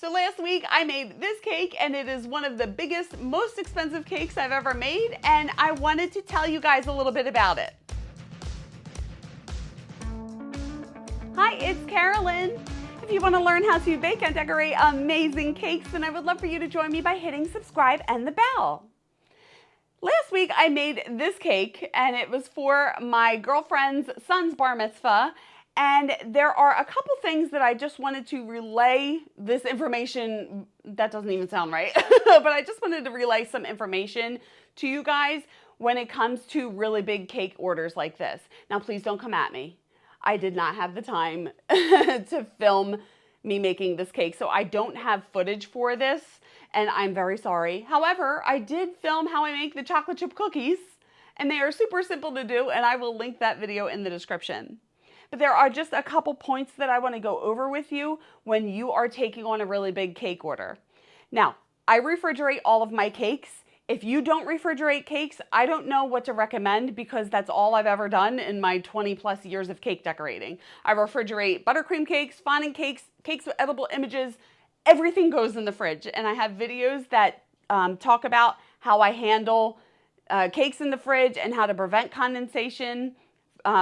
So last week I made this cake and it is one of the biggest, most expensive cakes I've ever made, and I wanted to tell you guys a little bit about it. Hi, it's Karolyn. If you want to learn how to bake and decorate amazing cakes, then I would love for you to join me by hitting subscribe and the bell. Last week I made this cake and it was for my girlfriend's son's bar mitzvah. And there are a couple things that I just wanted to relay this information. That doesn't even sound right, but I just wanted to relay some information to you guys when it comes to really big cake orders like this. Now, please don't come at me. I did not have the time to film me making this cake, so I don't have footage for this, and I'm very sorry. However, I did film how I make the chocolate chip cookies, and they are super simple to do, and I will link that video in the description. But there are just a couple points that I want to go over with you when you are taking on a really big cake order. Now, I refrigerate all of my cakes. If you don't refrigerate cakes, I don't know what to recommend because that's all I've ever done in my 20 plus years of cake decorating. I refrigerate buttercream cakes, fondant cakes, cakes with edible images, everything goes in the fridge. And I have videos that talk about how I handle cakes in the fridge and how to prevent condensation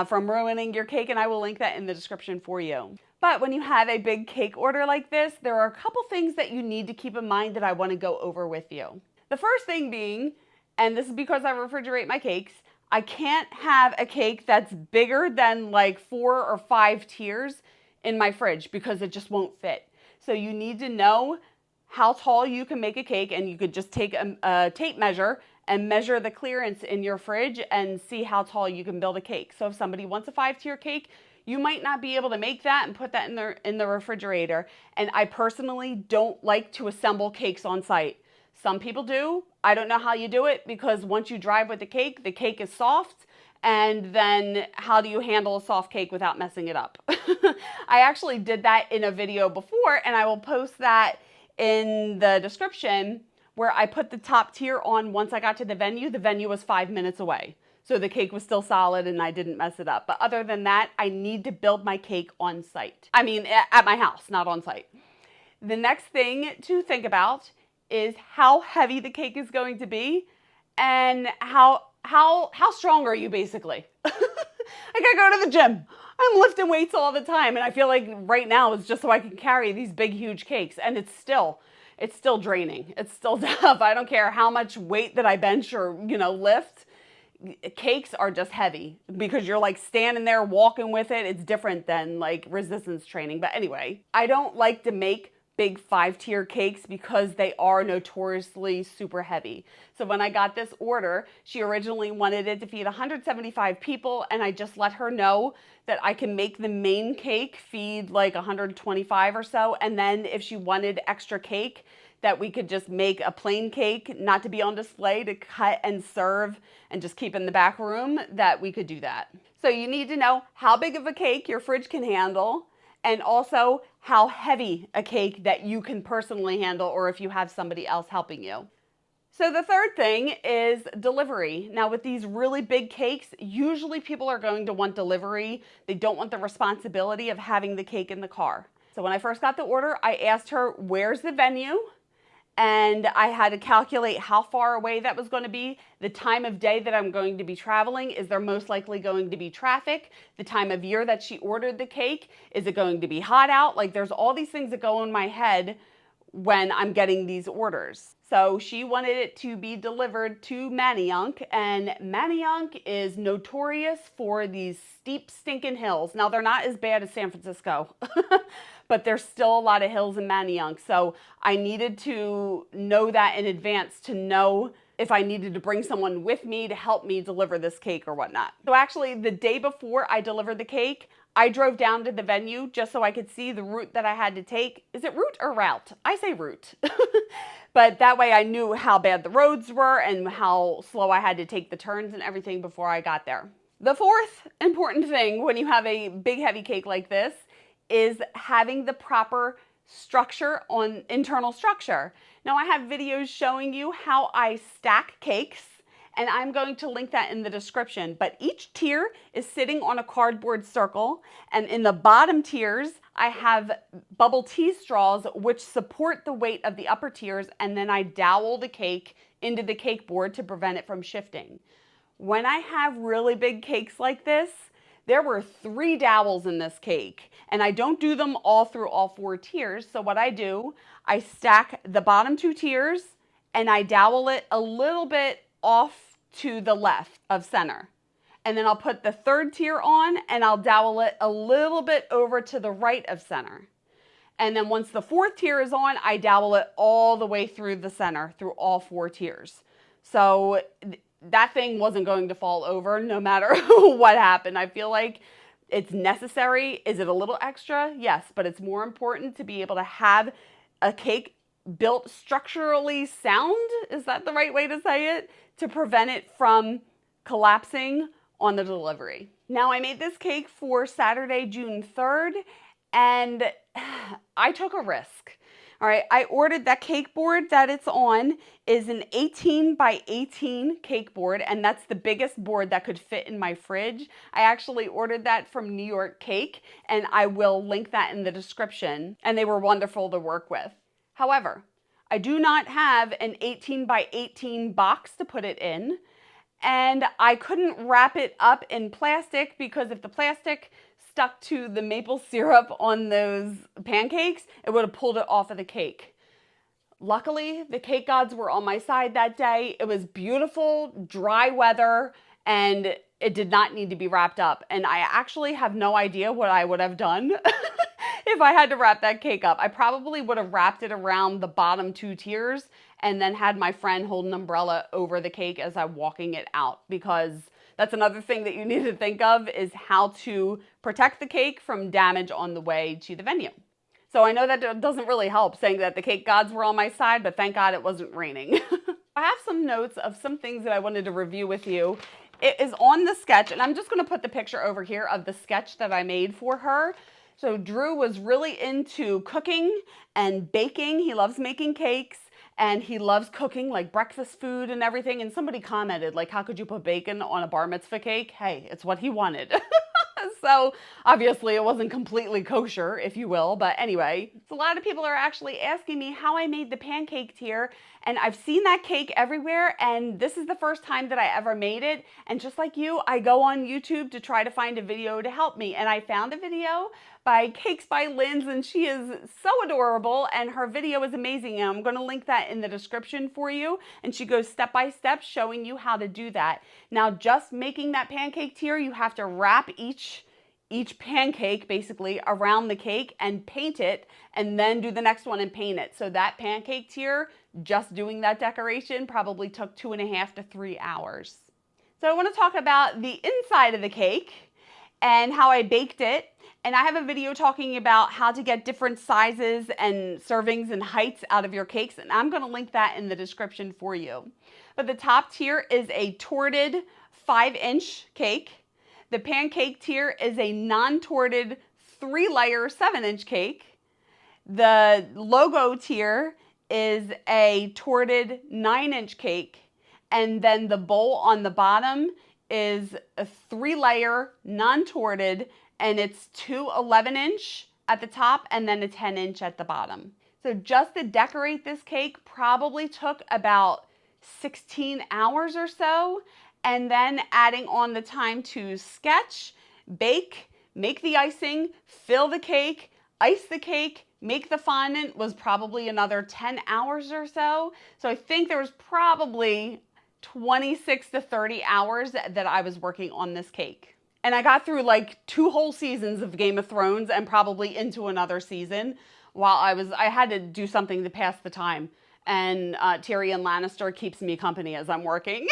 from ruining your cake, and I will link that in the description for you. But when you have a big cake order like this, there are a couple things that you need to keep in mind that I want to go over with you. The first thing being, and this is because I refrigerate my cakes, I can't have a cake that's bigger than like 4 or 5 tiers in my fridge because it just won't fit. So you need to know how tall you can make a cake, and you could just take a tape measure and measure the clearance in your fridge and see how tall you can build a cake. So if somebody wants a 5-tier cake, you might not be able to make that and put that in the refrigerator. And I personally don't like to assemble cakes on site. Some people do. I don't know how you do it because once you drive with the cake is soft. And then how do you handle a soft cake without messing it up? I actually did that in a video before, and I will post that in the description, where I put the top tier on once I got to the venue. The venue was 5 minutes away. So the cake was still solid and I didn't mess it up. But other than that, I need to build my cake on site. I mean, at my house, not on site. The next thing to think about is how heavy the cake is going to be and how strong are you basically. Like I go to the gym. I'm lifting weights all the time, and I feel like right now it's just so I can carry these big, huge cakes, and it's still draining. It's still tough. I don't care how much weight that I bench or, lift. Cakes are just heavy because you're like standing there walking with it. It's different than like resistance training. But anyway, I don't like to make big 5-tier cakes because they are notoriously super heavy. So when I got this order, she originally wanted it to feed 175 people, and I just let her know that I can make the main cake feed like 125 or so, and then if she wanted extra cake, that we could just make a plain cake, not to be on display, to cut and serve and just keep in the back room, that we could do that. So you need to know how big of a cake your fridge can handle, and also how heavy a cake that you can personally handle, or if you have somebody else helping you. So the third thing is delivery. Now with these really big cakes, usually people are going to want delivery. They don't want the responsibility of having the cake in the car. So when I first got the order, I asked her, where's the venue? And I had to calculate how far away that was going to be, the time of day that I'm going to be traveling. Is there most likely going to be traffic? The time of year that she ordered the cake. Is it going to be hot out? Like there's all these things that go in my head when I'm getting these orders. So she wanted it to be delivered to Manayunk, and Manayunk is notorious for these steep stinking hills. Now they're not as bad as San Francisco, but there's still a lot of hills in Manayunk. So I needed to know that in advance to know if I needed to bring someone with me to help me deliver this cake or whatnot. So actually the day before I delivered the cake, I drove down to the venue just so I could see the route that I had to take. Is it route or route? I say route. But that way I knew how bad the roads were and how slow I had to take the turns and everything before I got there. The fourth important thing when you have a big heavy cake like this is having the proper structure on internal structure. Now I have videos showing you how I stack cakes and I'm going to link that in the description. But each tier is sitting on a cardboard circle, and in the bottom tiers, I have bubble tea straws which support the weight of the upper tiers, and then I dowel the cake into the cake board to prevent it from shifting. When I have really big cakes like this, there were 3 dowels in this cake, and I don't do them all through all 4 tiers. So what I do, I stack the bottom 2 tiers and I dowel it a little bit off to the left of center. And then I'll put the 3rd tier on and I'll dowel it a little bit over to the right of center. And then once the 4th tier is on, I dowel it all the way through the center, through all 4 tiers. So that thing wasn't going to fall over no matter what happened. I feel like it's necessary. Is it a little extra? Yes, but it's more important to be able to have a cake built structurally sound. Is that the right way to say it? To prevent it from collapsing on the delivery. Now, I made this cake for Saturday, June 3rd, and I took a risk. All right, I ordered that cake board that it's on is an 18 by 18 cake board, and that's the biggest board that could fit in my fridge. I actually ordered that from New York Cake, and I will link that in the description, and they were wonderful to work with. However, I do not have an 18 by 18 box to put it in, and I couldn't wrap it up in plastic because if the plastic stuck to the maple syrup on those pancakes, it would have pulled it off of the cake. Luckily, the cake gods were on my side that day. It was beautiful, dry weather, and it did not need to be wrapped up. And I actually have no idea what I would have done if I had to wrap that cake up. I probably would have wrapped it around the bottom 2 tiers and then had my friend hold an umbrella over the cake as I'm walking it out, because that's another thing that you need to think of is how to protect the cake from damage on the way to the venue. So I know that doesn't really help saying that the cake gods were on my side, but thank God it wasn't raining. I have some notes of some things that I wanted to review with you. It is on the sketch, and I'm just going to put the picture over here of the sketch that I made for her. So Drew was really into cooking and baking. He loves making cakes. And he loves cooking like breakfast food and everything. And somebody commented, like, how could you put bacon on a bar mitzvah cake? Hey, it's what he wanted. So obviously it wasn't completely kosher, if you will. But anyway, so a lot of people are actually asking me how I made the pancake tier. And I've seen that cake everywhere. And this is the first time that I ever made it. And just like you, I go on YouTube to try to find a video to help me. And I found a video by Cakes by Lynn's, and she is so adorable, and her video is amazing, and I'm going to link that in the description for you, and she goes step by step showing you how to do that. Now, just making that pancake tier, you have to wrap each pancake basically around the cake and paint it, and then do the next one and paint it. So that pancake tier, just doing that decoration probably took 2.5 to 3 hours. So I want to talk about the inside of the cake and how I baked it. And I have a video talking about how to get different sizes and servings and heights out of your cakes, and I'm going to link that in the description for you. But the top tier is a torted 5-inch cake. The pancake tier is a non-torted 3-layer 7-inch cake. The logo tier is a torted 9-inch cake. And then the bowl on the bottom is a 3-layer non-torted, and it's 2 11-inch at the top and then a 10-inch at the bottom. So just to decorate this cake probably took about 16 hours or so, and then adding on the time to sketch, bake, make the icing, fill the cake, ice the cake, make the fondant was probably another 10 hours or so. So I think there was probably 26 to 30 hours that I was working on this cake. And I got through like 2 whole seasons of Game of Thrones and probably into another season while I had to do something to pass the time. And Tyrion Lannister keeps me company as I'm working.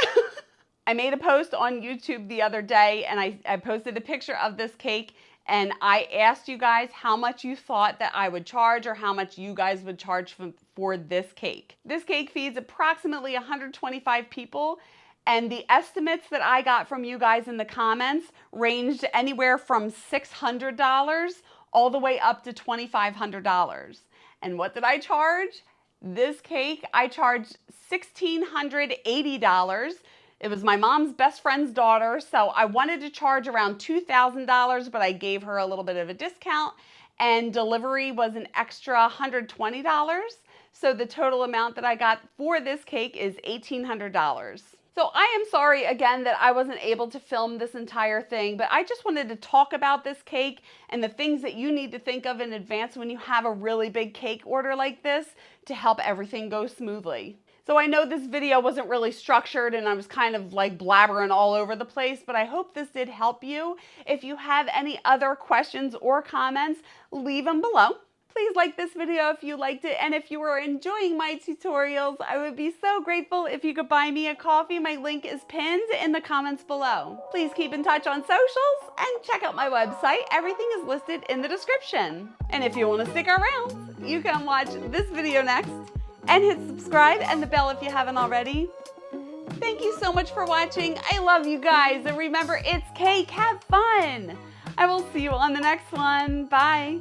I made a post on YouTube the other day, and I posted a picture of this cake, and I asked you guys how much you thought that I would charge or how much you guys would charge for this cake. This cake feeds approximately 125 people. And the estimates that I got from you guys in the comments ranged anywhere from $600 all the way up to $2,500. And what did I charge? This cake, I charged $1,680. It was my mom's best friend's daughter, so I wanted to charge around $2,000, but I gave her a little bit of a discount, and delivery was an extra $120. So the total amount that I got for this cake is $1,800. So I am sorry again that I wasn't able to film this entire thing, but I just wanted to talk about this cake and the things that you need to think of in advance when you have a really big cake order like this to help everything go smoothly. So I know this video wasn't really structured and I was kind of like blabbering all over the place, but I hope this did help you. If you have any other questions or comments, leave them below. Please like this video if you liked it, and if you are enjoying my tutorials, I would be so grateful if you could buy me a coffee. My link is pinned in the comments below. Please keep in touch on socials and check out my website. Everything is listed in the description. And if you want to stick around, you can watch this video next and hit subscribe and the bell if you haven't already. Thank you so much for watching. I love you guys, and remember, it's cake. Have fun. I will see you on the next one. Bye.